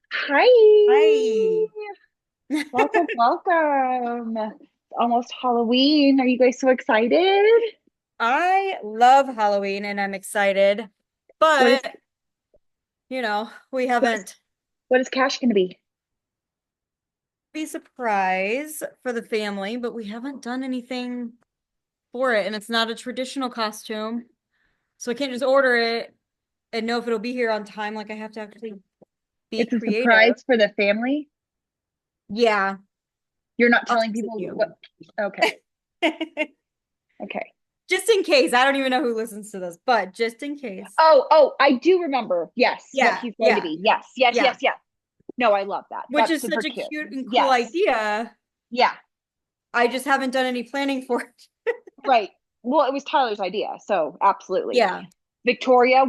Hi. Hi. Welcome, welcome. It's almost Halloween. Are you guys so excited? I love Halloween and I'm excited, What is but we what is haven't what is Cash gonna be? be surprise for the family, but we haven't done anything for it and it's not a traditional costume. So I can't just order it and know if it'll be here on time. Like I have to actually be It's a creative. surprise for the family. Yeah, You're not I'll telling text people you. what. Okay, okay. Just in case. I don't even know who listens to this, but just in case. Oh, I do remember. Yes, what Yeah, he's going to yeah, be. Yes, yes, yeah. yes, yes. No, I love that. Which That's is super such a cute. cute and cool Yes, idea. yeah, I just haven't done any planning for it. right. Well, it was Tyler's idea, so absolutely. Yeah. Victoria,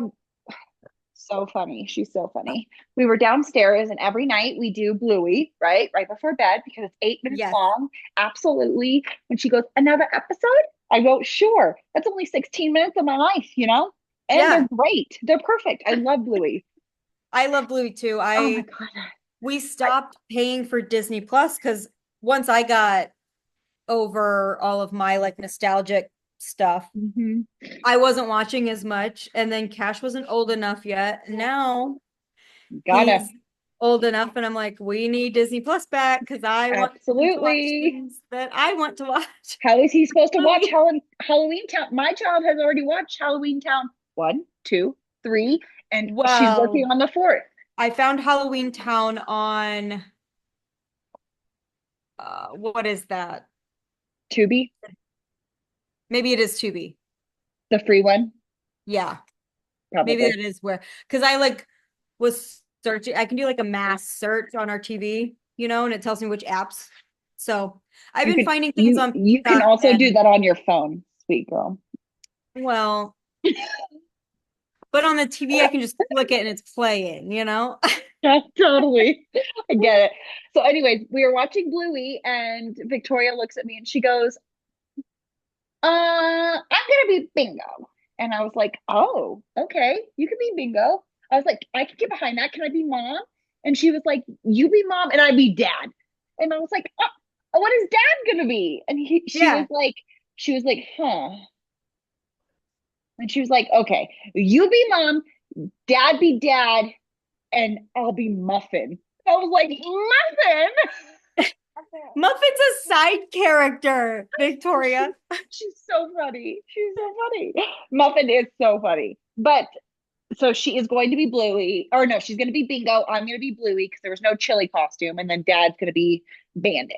so funny. She's so funny. We were downstairs, and every night we do Bluey, right? Right before bed because it's 8 minutes Yes. long. Absolutely. When she goes, another episode? I go, sure. That's only 16 minutes of my life? And they're Yeah. great. They're perfect. I love Bluey. I love Bluey too. Oh my I God. We I, stopped paying for Disney Plus because once I got over all of my like nostalgic stuff, mhm. I wasn't watching as much. And then Cash wasn't old enough yet. Now Gotta. he's old enough, and I'm like, we need Disney Plus back because I want him to watch Absolutely. things that I want to watch. How is he supposed to watch Bluey. Halloween Town? My child has already watched Halloween Town one, two, three, and she's working Well, on the fourth. I found Halloween Town on what is that? Tubi, Maybe it is Tubi. the free one, Yeah, maybe probably. that is where because I like was searching. I can do like a mass search on our TV, and it tells me which apps. So I've You been can finding things you on you can Peacock also do and that on your phone, sweet girl. well, but on the TV I can just click it and it's playing. Yeah, totally. I get it. So, anyways, we were watching Bluey, and Victoria looks at me and she goes, I'm gonna be Bingo." And I was like, "Oh, okay, you can be Bingo." I was like, "I can get behind that. Can I be Mom?" And she was like, "You be Mom, and I be Dad." And I was like, "What is Dad gonna be?" And she was Yeah. like, "Huh." And she was like, "Okay, you be Mom, Dad be Dad, and I'll be Muffin." I was like, Muffin? Muffin's a side character, She's, Victoria. she's so funny. She's so funny. Muffin is so funny. But so she is going to be Bluey, or no, she's going to be Bingo. I'm going to be Bluey because there was no chili costume, and then Dad's going to be Bandit.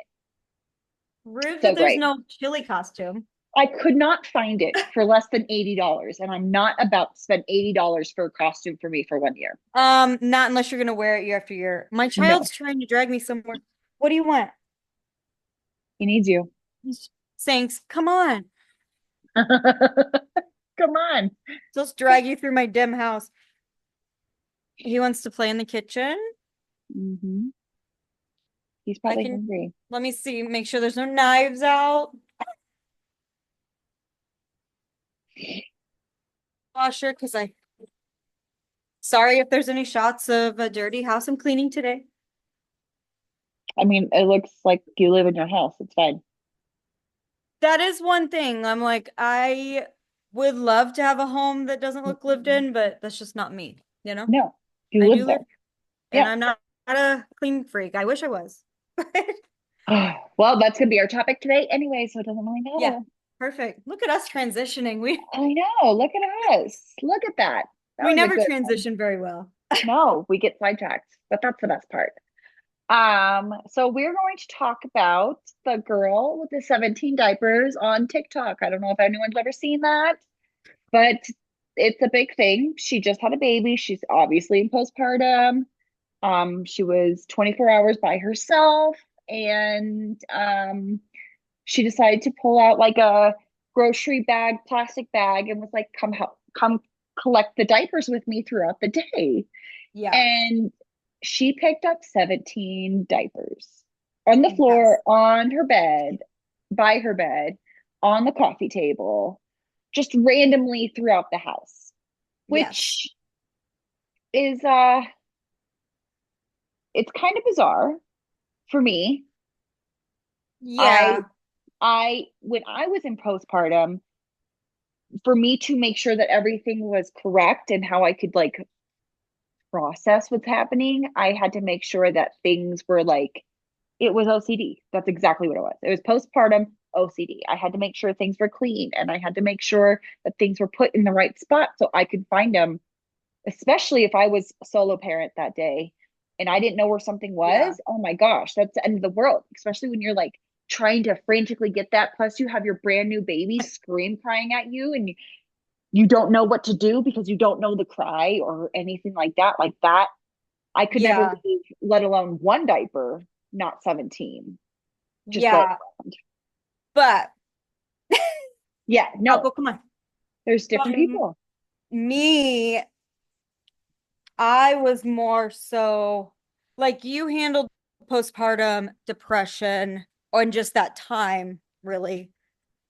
Rude So that there's great. no chili costume. I could not find it for less than $80, and I'm not about to spend $80 for a costume for me for 1 year. Not unless you're gonna wear it year after year. My No, child's trying to drag me somewhere. What do you want? he needs you. He's saying, come on. Come on. Just drag you through my dim house. He wants to play in the kitchen. Hmm. He's I probably can hungry. Let me see, make sure there's no knives out. Washer, because I sorry if there's any shots of a dirty house. I'm cleaning today. I mean, it looks like you live in your house. It's fine. That is one thing. I'm like, I would love to have a home that doesn't look lived in, but that's just not me. No, you I live do live, there. and Yeah. I'm not a clean freak. I wish I was. Well, that's going to be our topic today anyway, so it doesn't really Yeah, matter. perfect. Look at us transitioning. We I know. Look at us. Look at that. That we was a never good one. transition very well. No, we get sidetracked, but that's the best part. So we're going to talk about the girl with the 17 diapers on TikTok. I don't know if anyone's ever seen that, but it's a big thing. She just had a baby. She's obviously in postpartum. She was 24 hours by herself, and she decided to pull out like a grocery bag, plastic bag, and was like, "Come help, come collect the diapers with me throughout the day." Yeah. And she picked up 17 diapers on the Yes. floor, on her bed, by her bed, on the coffee table, just randomly throughout the house, Yes. which is it's kind of bizarre for me. I Yeah. I when I was in postpartum, for me to make sure that everything was correct and how I could like process what's happening, I had to make sure that things were like it was OCD. That's exactly what it was. It was postpartum OCD. I had to make sure things were clean and I had to make sure that things were put in the right spot so I could find them, especially if I was a solo parent that day and I didn't know where something Yeah. was. Oh my gosh, that's the end of the world, especially when you're like trying to frantically get that. Plus, you have your brand new baby scream crying at you and you don't know what to do because you don't know the cry or anything like that. Like that, I could never Yeah. leave, let alone one diaper, not 17, just laying Yeah. around. But Yeah, no, oh, come on. there's different Um, people. me, I was more so like you handled postpartum depression on just that time, really,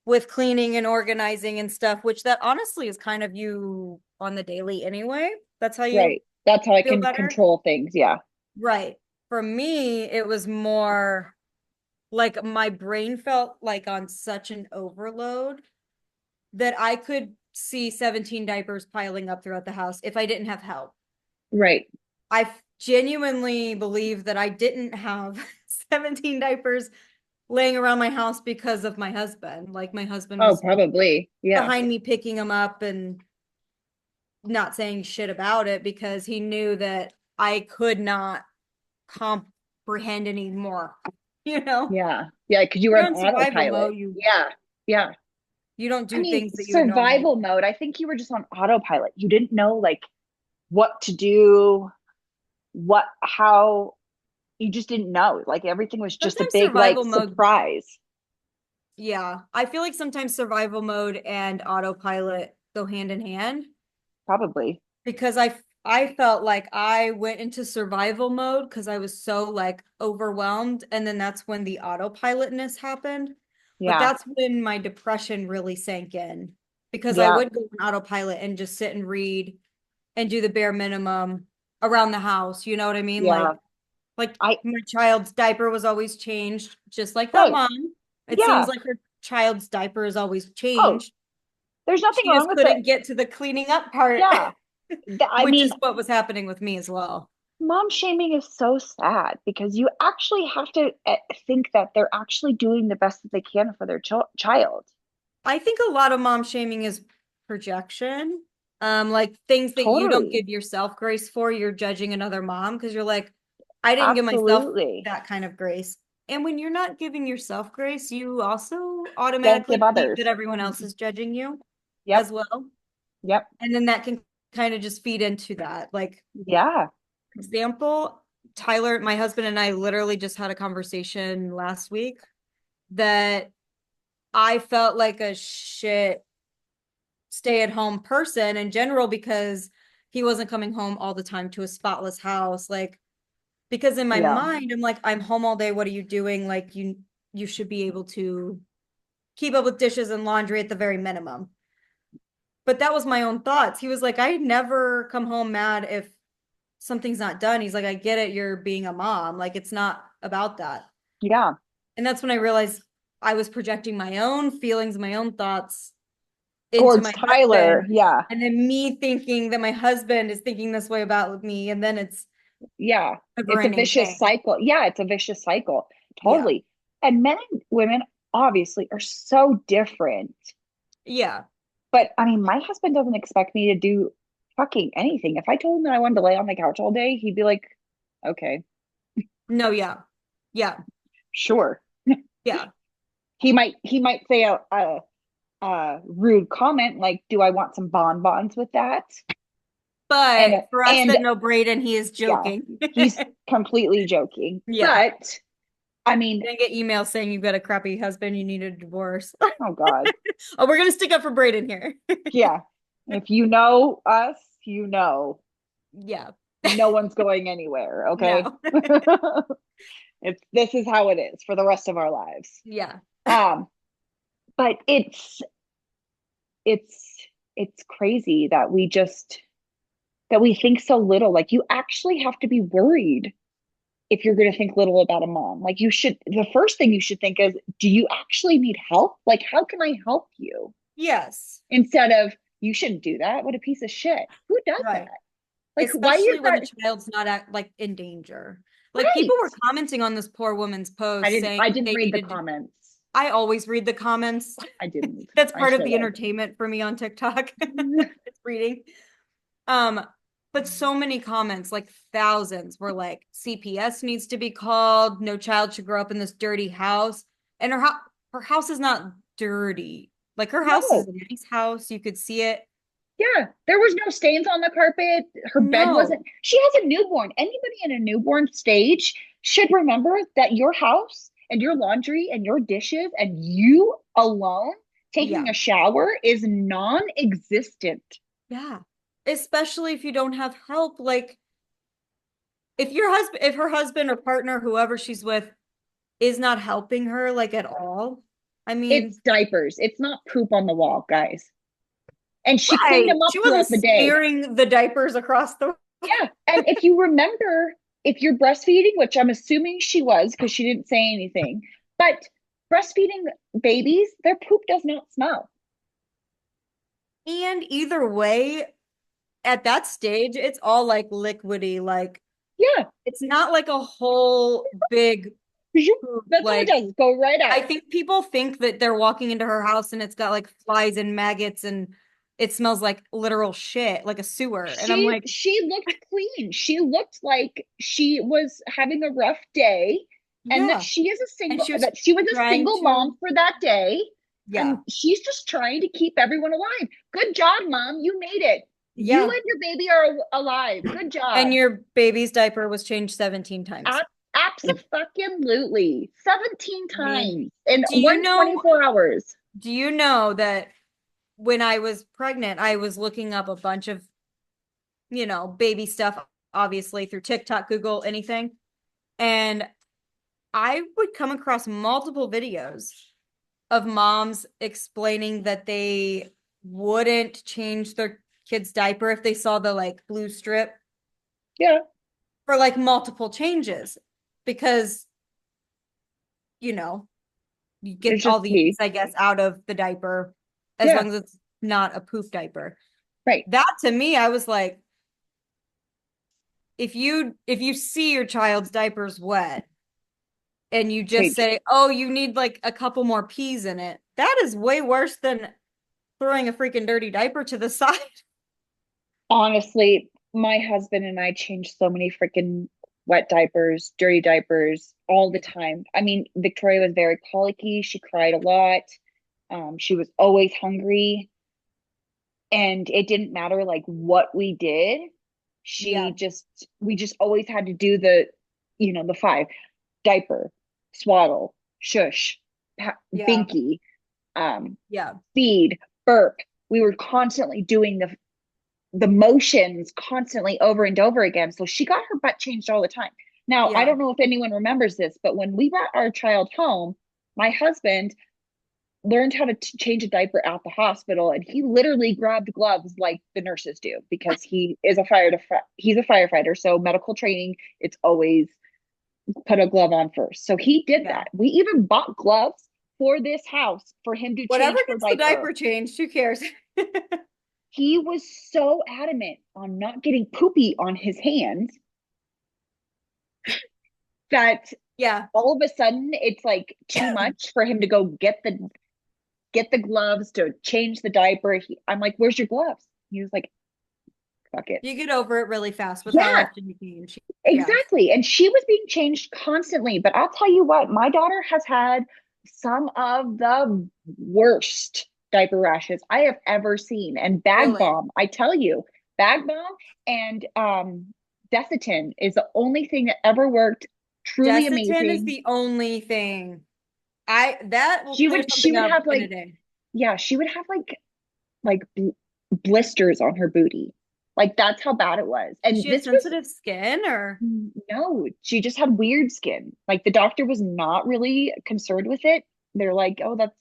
with cleaning and organizing and stuff, which that honestly is kind of you on the daily anyway. That's how you Right. That's how I feel can better. control things. Yeah. Right. For me, it was more like my brain felt like on such an overload that I could see 17 diapers piling up throughout the house if I didn't have help. Right. I genuinely believe that I didn't have 17 diapers laying around my house because of my husband. Like my husband Oh, was probably. Yeah. behind me picking them up and not saying shit about it because he knew that I could not comprehend anymore. You know, Yeah. Yeah. Because you were you're on on survival autopilot. mode. You Yeah. Yeah. you don't I do mean, things that you would normally survival do. mode. I think you were just on autopilot. You didn't know like what to do, how, you just didn't know. Like everything was just a Sometimes big like survival mode, surprise. yeah. I feel like sometimes survival mode and autopilot go hand in hand Probably. because I felt like I went into survival mode because I was so like overwhelmed and then that's when the autopilotness happened. But Yeah. that's when my depression really sank in because I Yeah. would go on autopilot and just sit and read and do the bare minimum around the house, you know what I mean? Yeah. Like I, my child's diaper was always changed just like that right. mom. It seems Yeah. like her child's diaper is always Oh, changed. there's nothing She wrong just with it. couldn't get to the cleaning up part. Yeah. I Which mean, is what was happening with me as well. mom shaming is so sad because you actually have to think that they're actually doing the best that they can for their child. I think a lot of mom shaming is projection. Like things that you don't Totally. give yourself grace for, you're judging another mom because you're like, I didn't give myself Absolutely. that kind of grace. And when you're not giving yourself grace, you also Don't automatically give believe others. that everyone else Mhm. is judging you Yep. as well. Yep. And then that can kind of just feed into that. Like, Yeah. example, Tyler, my husband and I literally just had a conversation last week that I felt like a shit stay-at-home person in general because he wasn't coming home all the time to a spotless house. Like, because in my Yeah. mind, I'm like, I'm home all day. What are you doing? Like, you should be able to keep up with dishes and laundry at the very minimum. But that was my own thoughts. He was like, I never come home mad if something's not done. He's like, I get it, you're being a mom. Like, it's not about that. Yeah. And that's when I realized I was projecting my own feelings, my own thoughts into Towards my Tyler. husband. Yeah. And then me thinking that my husband is thinking this way about me. And then it's Yeah. a It's a never-ending vicious thing. cycle. Yeah. It's a vicious cycle. Yeah. Totally. And men and women obviously are so different. Yeah. But I mean, my husband doesn't expect me to do fucking anything. If I told him that I wanted to lay on the couch all day, he'd be like, okay, No, yeah. Yeah. sure. Yeah. He might say a rude comment like, do I want some bonbons with that? And But for us and that know Braden, he is yeah, joking. he's completely joking. Yeah. But I mean, Then get emails saying you've got a crappy husband, you need a divorce. oh God. Oh, we're gonna stick up for Braden here. Yeah. If you know us, you know Yeah. no one's going anywhere, okay? No. It's this is how it is for the rest of our lives. Yeah. Um, but it's it's crazy that we think so little. Like you actually have to be worried if you're going to think little about a mom. Like the first thing you should think is, do you actually need help? Like, how can I help you? Yes. Instead of, you shouldn't do that. What a piece of shit. Who does that? Right. Like, why Especially is when that? the child's not like in danger. Like people Right. were commenting on this poor woman's I post didn't, saying I that didn't they read the needed. comments. I always read the comments. I didn't. That's I part of should the have. entertainment for me on TikTok. It's reading. Um, but so many comments, like thousands, were like, CPS needs to be called. No child should grow up in this dirty house. And her house is not dirty. Like her house is No. a nice house. You could see it. Yeah, there was no stains on the carpet. Her bed No. wasn't. She has a newborn. Anybody in a newborn stage should remember that your house and your laundry and your dishes and you alone taking Yeah. a shower is non-existent. Yeah. Especially if you don't have help. Like if her husband or partner, whoever she's with, is not helping her like at all. I It's mean, diapers. It's not poop on the wall, guys. And she cleaned right. them up She wasn't throughout the day. smearing the diapers across the. Yeah. And if you remember, if you're breastfeeding, which I'm assuming she was because she didn't say anything, but breastfeeding babies, their poop does not smell. And either way, at that stage, it's all like liquidy. Like Yeah. it's not like a whole big poop. That's all it Like does. Go right I out. think people think that they're walking into her house and it's got like flies and maggots and it smells like literal shit, like a sewer. And I'm like, She looked clean. She looked like she was having a rough day and that yeah. And she was she was a trying single to, mom for that day yeah, and she's just trying to keep everyone alive. Good job, mom. You made it. You yeah. and your baby are alive. Good And job. your baby's diaper was changed 17 times. Absolutely. 17 I mean, times in do you one know, 24 hours. do you know that when I was pregnant, I was looking up a bunch of, baby stuff, obviously through TikTok, Google, anything. And I would come across multiple videos of moms explaining that they wouldn't change their kid's diaper if they saw the like blue strip Yeah. for like multiple changes because, you know, you get It's all just the use, pee. I guess, out of the diaper as Yeah. long as it's not a poop diaper. Right. That to me, I was like, if you see your child's diapers wet and you just Change. say, "Oh, you need like a couple more peas in it," that is way worse than throwing a freaking dirty diaper to the side. Honestly, my husband and I change so many freaking wet diapers, dirty diapers all the time. I mean, Victoria was very colicky. She cried a lot. She was always hungry. And it didn't matter like what we did. Yeah, We just always had to do the five: diaper, swaddle, shush, yeah, binky, um, yeah, feed, burp. We were constantly doing the motions constantly over and over again. So she got her butt changed all the time. Now, I yeah. don't know if anyone remembers this, but when we brought our child home, my husband learned how to change a diaper at the hospital and he literally grabbed gloves like the nurses do because he's a firefighter, so medical training, it's always put a glove on first. So he did Yeah. that. We even bought gloves for this house for him to Whatever change her gets the diaper. diaper changed, who cares? He was so adamant on not getting poopy on his hands that Yeah. all of a sudden it's like too much for him to go get the gloves to change the diaper. I'm like, "Where's your gloves?" He was like, "Fuck it." You get over it really fast with how Yeah, often you change. Yeah. exactly. And she was being changed constantly. But I'll tell you what, my daughter has had some of the worst diaper rashes I have ever seen. And bag Really. balm, I tell you, bag balm and Desitin is the only thing that ever worked. Truly Desitin is amazing. the only thing. That will clear She something would up have in a like, day. yeah, she would have like blisters on her booty. Like that's how bad it was. Does And she have this was sensitive skin or? no, she just had weird skin. Like the doctor was not really concerned with it. They're like, "Oh, that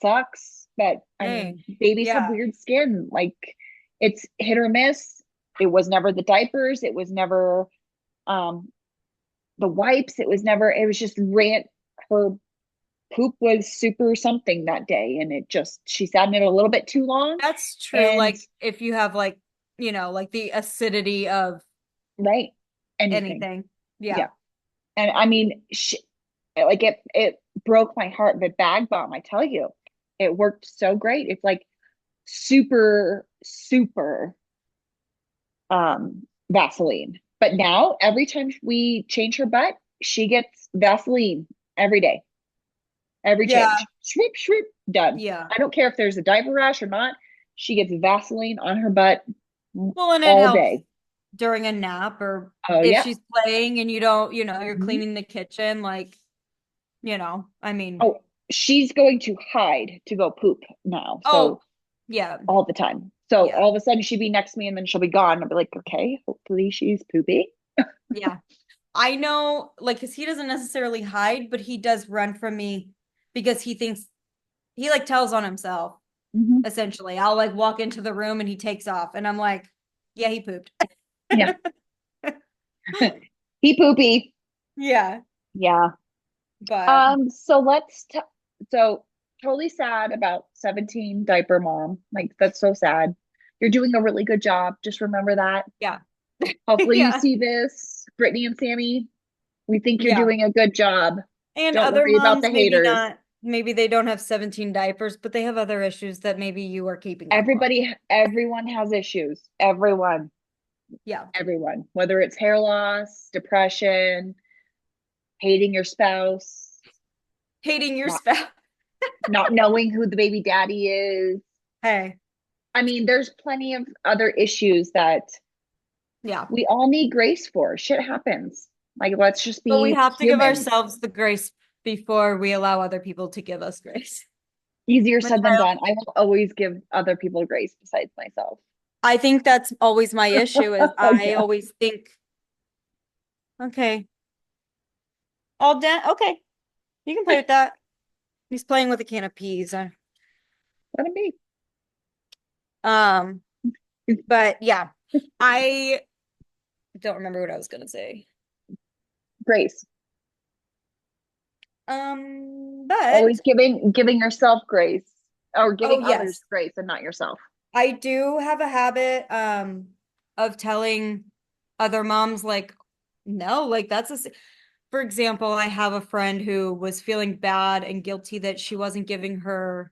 sucks." But I mean, Dang. babies have Yeah. weird skin. Like it's hit or miss. It was never the diapers. It was never the wipes. It was never, it was just rant. Her poop was super something that day. And it just, she sat in it a little bit too long. That's true. And Like if you have like, like the acidity of right, anything. anything. Yeah. Yeah. And I mean, like it broke my heart, but bag bomb, I tell you, it worked so great. It's like super, super Vaseline. But now every time we change her butt, she gets Vaseline every day, every Yeah. change. Shroop, shroop, done. Yeah. I don't care if there's a diaper rash or not. She gets Vaseline on her butt Well, and it all helps day. during a nap or Oh, if yeah. she's playing and you don't, you're Mhm. cleaning the kitchen, like, I mean, Oh, she's going to hide to go poop now. So oh, yeah. all the time. So Yeah. all of a sudden she'd be next to me and then she'll be gone. I'll be like, okay, hopefully she's poopy. Yeah. I know, like, because he doesn't necessarily hide, but he does run from me because he thinks he like tells on himself, Mhm. essentially. I'll like walk into the room and he takes off, and I'm like, yeah, he pooped. Yeah. He poopy. Yeah. Yeah. But So so totally sad about 17 diaper mom. Like that's so sad. You're doing a really good job. Just remember that. yeah. Hopefully you Yeah. see this. Brittany and Sammy, we think you're Yeah. doing a good job. And Don't other worry about moms, the maybe haters. not, maybe they don't have 17 diapers, but they have other issues that maybe you are keeping up on. Everyone has issues. Yeah. Everyone, whether it's hair loss, depression, hating your spouse, Hating your not spouse. not knowing who the baby daddy is. Hey. I mean, there's plenty of other issues that Yeah. we all need grace for. Shit happens. Like, let's just But we be have to give human. ourselves the grace before we allow other people to give us grace. Easier Which said than done. I will always give other people grace besides myself. I think that's always my issue is I Yeah, always think, okay, all done. Okay, you can play with that. He's playing with a can of peas. let it be. Um, but yeah, I don't remember what I was gonna say. Grace. But Always giving yourself grace or oh giving others yes, grace and not yourself. I do have a habit of telling other moms like, no, like that's for example, I have a friend who was feeling bad and guilty that she wasn't giving her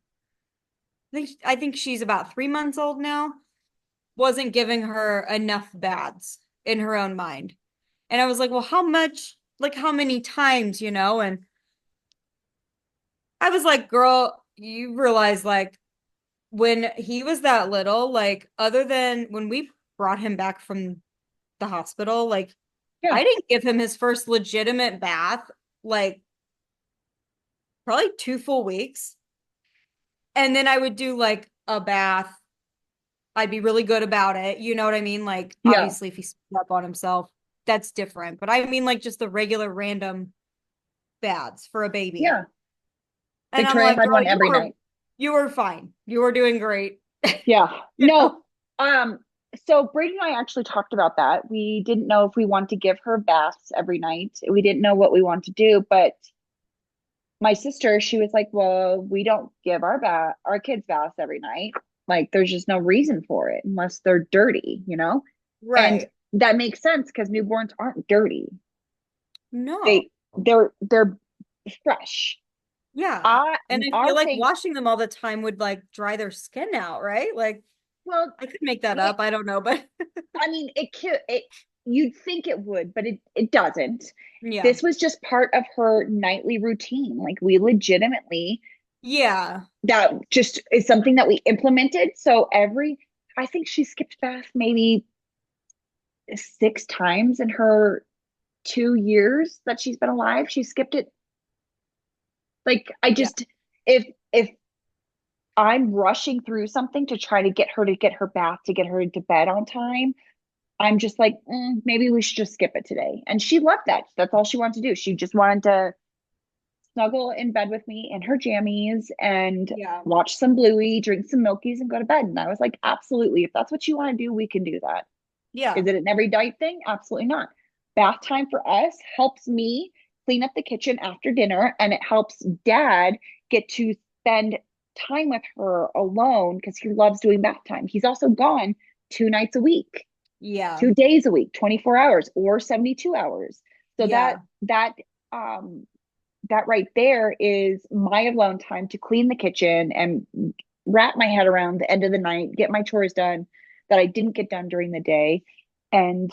I think she's about 3 months old now, wasn't giving her enough baths in her own mind. And I was like, well, how much, like how many times, And I was like, girl, you realize like when he was that little, like other than when we brought him back from the hospital, like Yeah. I didn't give him his first legitimate bath, like probably 2 full weeks. And then I would do like a bath. I'd be really good about it. You know what I mean? Like, Yeah. obviously, if he screwed up on himself, that's different. But I mean, like, just the regular random baths for a baby. Yeah. And I'm Victoria like, had girl, one every night. you were fine. You were doing great. Yeah. You know? No. Um, so Brady and I actually talked about that. We didn't know if we want to give her baths every night. We didn't know what we want to do, but my sister, she was like, "Well, we don't give our kids baths every night. Like there's just no reason for it unless they're dirty, you know?" And Right. that makes sense because newborns aren't dirty. No. They're fresh. Yeah. I And I feel our like thing, washing them all the time would like dry their skin out, right? Like, well, I could make that it, up. I don't know, but I mean, it could it you'd think it would, but it doesn't. yeah. This was just part of her nightly routine. Like we legitimately Yeah. that just is something that we implemented. So I think she skipped bath maybe 6 times in her 2 years that she's been alive. She skipped it. Like I Yeah. just if I'm rushing through something to try to get her bath to get her into bed on time, I'm just like, maybe we should just skip it today. And she loved that. That's all she wanted to do. She just wanted to snuggle in bed with me in her jammies and Yeah. watch some Bluey, drink some Milkies, and go to bed. And I was like, absolutely. If that's what you want to do, we can do that. Yeah. Is it an every night thing? Absolutely not. bath time for us helps me clean up the kitchen after dinner, and it helps dad get to spend time with her alone because he loves doing bath time. He's also gone 2 nights a week, Yeah. 2 days a week, 24 hours or 72 hours. So Yeah. um that right there is my alone time to clean the kitchen and wrap my head around the end of the night, get my chores done that I didn't get done during the day, and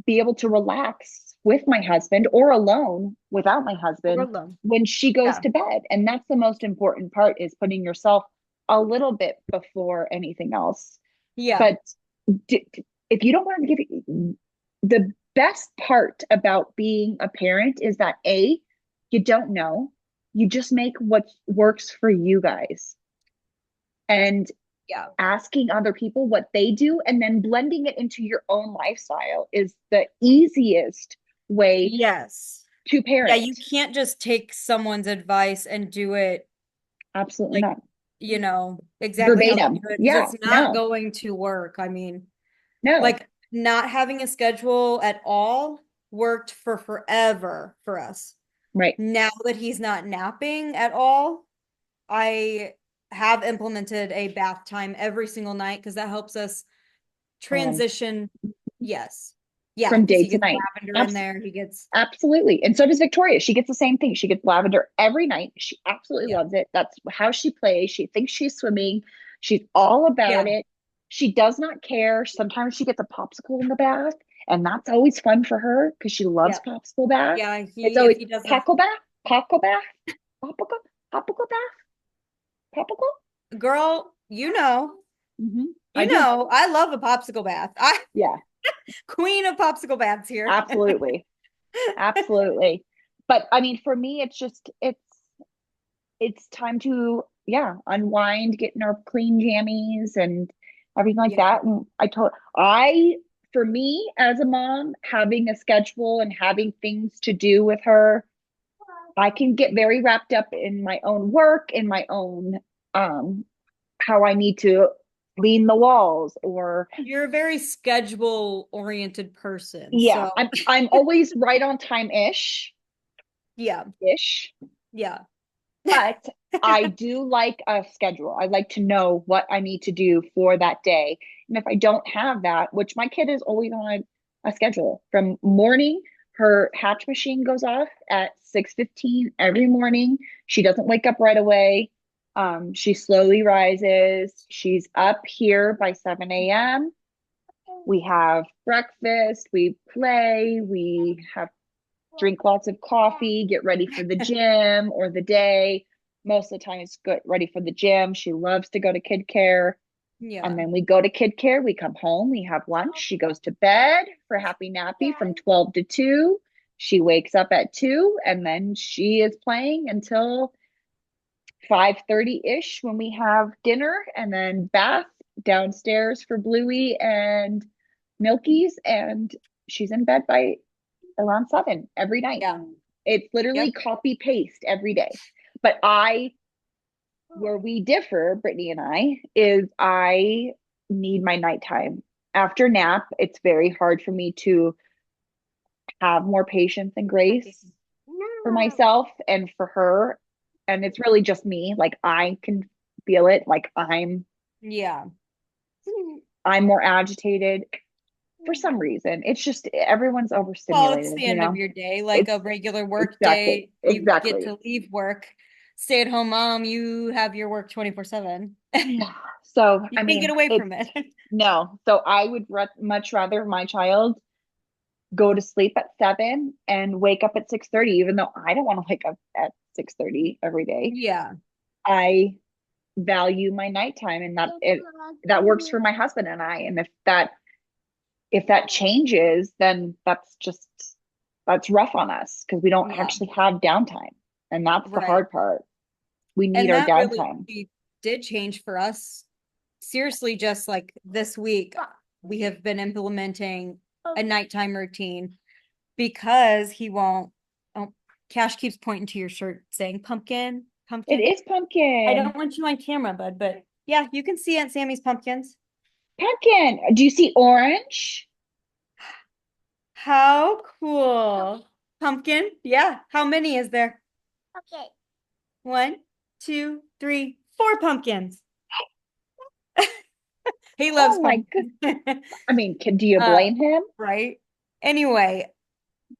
be able to relax with my husband or alone without my Or husband alone. when she goes Yeah. to bed. And that's the most important part, is putting yourself a little bit before anything else. Yeah. But if you don't want to give it, the best part about being a parent is that you don't know, you just make what works for you guys, and Yeah. asking other people what they do and then blending it into your own lifestyle is the easiest way Yes. to Yeah, you parent. can't just take someone's advice and do it Absolutely like, not. exactly how they Verbatim. do it because Yeah, it's not no, going to work. I mean, no, like not having a schedule at all worked for forever for us. right. Now that he's not napping at all, I have implemented a bath time every single night because that helps us Um, transition. Yes. Yeah, from because day he to gets night. lavender in there. He gets, Absolutely. And so does Victoria. She gets the same thing. She gets lavender every night. She absolutely yeah. loves it. That's how she plays. She thinks she's swimming. She's all about Yeah. it. She does not care. Sometimes she gets a popsicle in the bath, and that's always fun for her because she loves Yeah. popsicle bath. Yeah. It's If always he doesn't, popsicle bath, popsicle bath, popsicle, popsicle bath, popsicle. girl, I do. I love a popsicle bath. I Yeah, queen of popsicle baths here. absolutely. Absolutely. But I mean, for me, it's time to, yeah, unwind, get in our clean jammies and everything like Yeah. that. And I for me as a mom, having a schedule and having things to do with her, I can get very wrapped up in my own work, in my own how I need to clean the walls, or You're a very schedule oriented person. yeah, So, I'm always right on time yeah. ish. Yeah. But I do like a schedule. I like to know what I need to do for that day. And if I don't have that, which my kid is always on a schedule from morning, her hatch machine goes off at 6:15 every morning. She doesn't wake up right away. She slowly rises. She's up here by 7 a.m. We have breakfast, we play, we have drink lots of coffee, get ready for the gym or the day. Most of the time, it's get ready for the gym. She loves to go to kid care. Yeah. And then we go to kid care. We come home, we have lunch. She goes to bed for happy nappy from 12 to 2. She wakes up at 2, and then she is playing until 5:30 ish when we have dinner, and then bath downstairs for Bluey and Milky's. And she's in bed by around 7 every night. Yeah. It's literally Yep. copy paste every day. But where we differ, Brittany and I need my nighttime. After nap, it's very hard for me to have more patience and grace for myself and for her. And it's really just me. Like I can feel it. Like Yeah. I'm more agitated for some reason. It's just everyone's Well, it's overstimulated, the end of your day, like It's a regular work exactly, day. You get exactly. to leave work, stay at home mom, you have your work 24/7. Yeah. So, You I can't get mean, away it's from it. no. So I would much rather my child go to sleep at 7 and wake up at 6:30, even though I don't want to wake up at 6:30 every day. Yeah. I value my nighttime, and that works for my husband and I. And if that changes, then that's rough on us because we don't Yeah. actually have downtime. And that's the Right. hard part. We need And our that really downtime. did change for us. Seriously, just like this week, we have been implementing a nighttime routine because he won't. Oh, Cash keeps pointing to your shirt saying pumpkin, It pumpkin. is I pumpkin. don't want you on camera, bud, but yeah, you can see Aunt Sammy's pumpkins. Pumpkin. Do you see orange? How cool. Pumpkin? Yeah. How many is there? Okay. One, two, three, four pumpkins. He loves Oh my good. pumpkins. I mean, do you Uh, blame him? right. Anyway,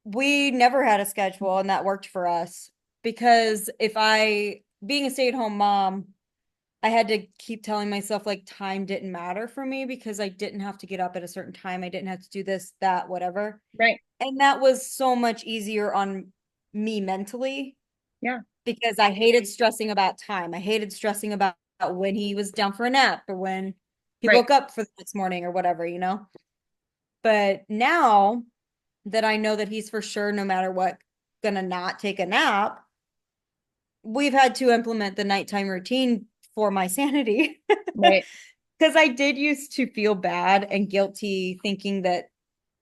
we never had a schedule and that worked for us because being a stay-at-home mom, I had to keep telling myself like time didn't matter for me because I didn't have to get up at a certain time. I didn't have to do this, that, whatever. Right. And that was so much easier on me mentally Yeah. because I hated stressing about time. I hated stressing about when he was down for a nap or when he Right. woke up for the next morning or whatever, you know? But now that I know that he's for sure, no matter what, gonna not take a nap, we've had to implement the nighttime routine for my sanity. Right. Because I did used to feel bad and guilty thinking that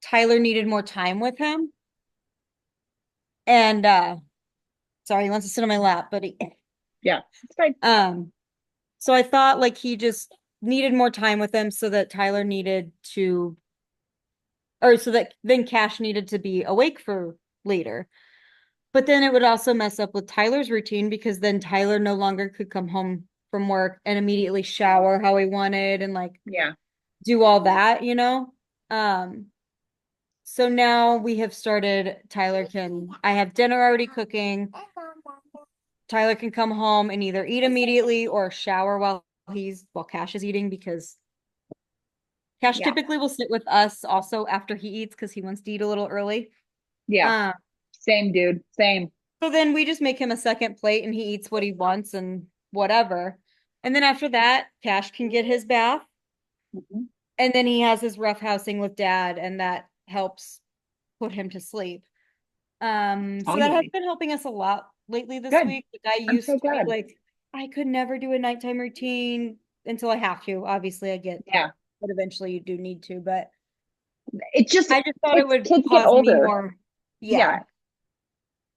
Tyler needed more time with him. And sorry, he wants to sit on my lap, but Yeah. It's fine. um so I thought like he just needed more time with him so that Tyler needed to or so that then Cash needed to be awake for later. But then it would also mess up with Tyler's routine because then Tyler no longer could come home from work and immediately shower how he wanted and like Yeah. do all that, you know? Um, so now we have started, I have dinner already cooking. Tyler can come home and either eat immediately or shower while Cash is eating because Cash Yeah. typically will sit with us also after he eats because he wants to eat a little early. Yeah. Um, Same, dude. Same. So then we just make him a second plate and he eats what he wants and whatever. And then after that, Cash can get his bath. Mhm. And then he has his roughhousing with dad, and that helps put him to sleep. So that has Totally. been helping us a lot lately this Good. week. Like I I'm used so to be glad. like, I could never do a nighttime routine until I have to. Obviously, I get Yeah. but eventually you do need to, but It just I just thought it would kids get cause me older. more. Yeah. Yeah.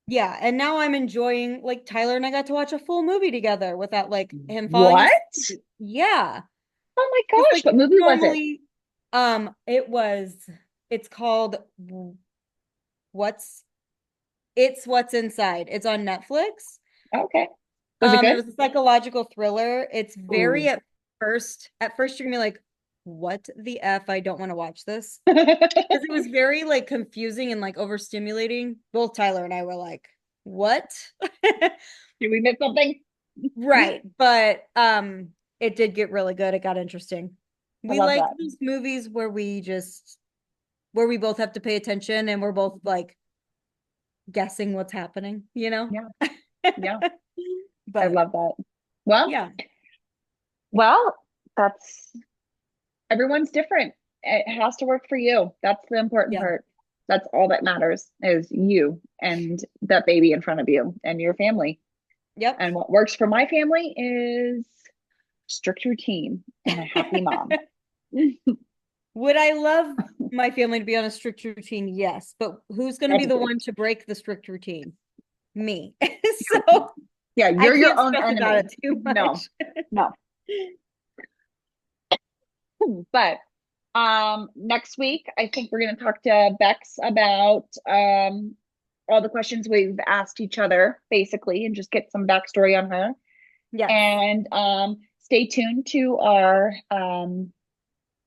Yeah, and now I'm enjoying like Tyler and I got to watch a full movie together without like him falling What? asleep. Yeah. Oh my Because gosh, like what movie was it? normally it's called What's What's Inside. It's on Netflix. Okay. Was it It good? was a psychological thriller. It's very Ooh. at first you're gonna be like, what the F? I don't want to watch this. Because it was very like confusing and like overstimulating. Both Tyler and I were like, what? Did we miss something? Right. But it did get really good. It got interesting. I We love like that. these movies where we both have to pay attention and we're both like guessing what's happening, you know? Yeah. Yeah. I But love that. Well, yeah. well, that's everyone's different. It has to work for you. That's the important Yeah. part. That's all that matters is you and that baby in front of you and your family. Yep. And what works for my family is strict routine and a happy mom. Would I love my family to be on a strict routine? Yes. But who's going to be That's the great. one to break the strict routine? Me. So Yeah, I you're your can't own stress about enemy. it too No, much. no. But next week I think we're going to talk to Bex about all the questions we've asked each other basically and just get some backstory on her. Yes. And stay tuned to our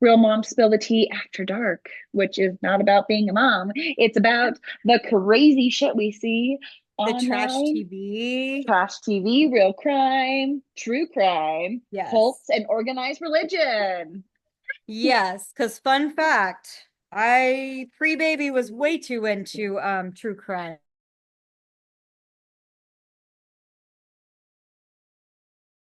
Real Mom Spill the Tea After Dark, which is not about being a mom. It's about the crazy shit we see The trash online. TV. Trash TV, real crime, true crime, Yes. cults, and organized religion. Yes, because fun fact, I pre-baby was way too into true crime.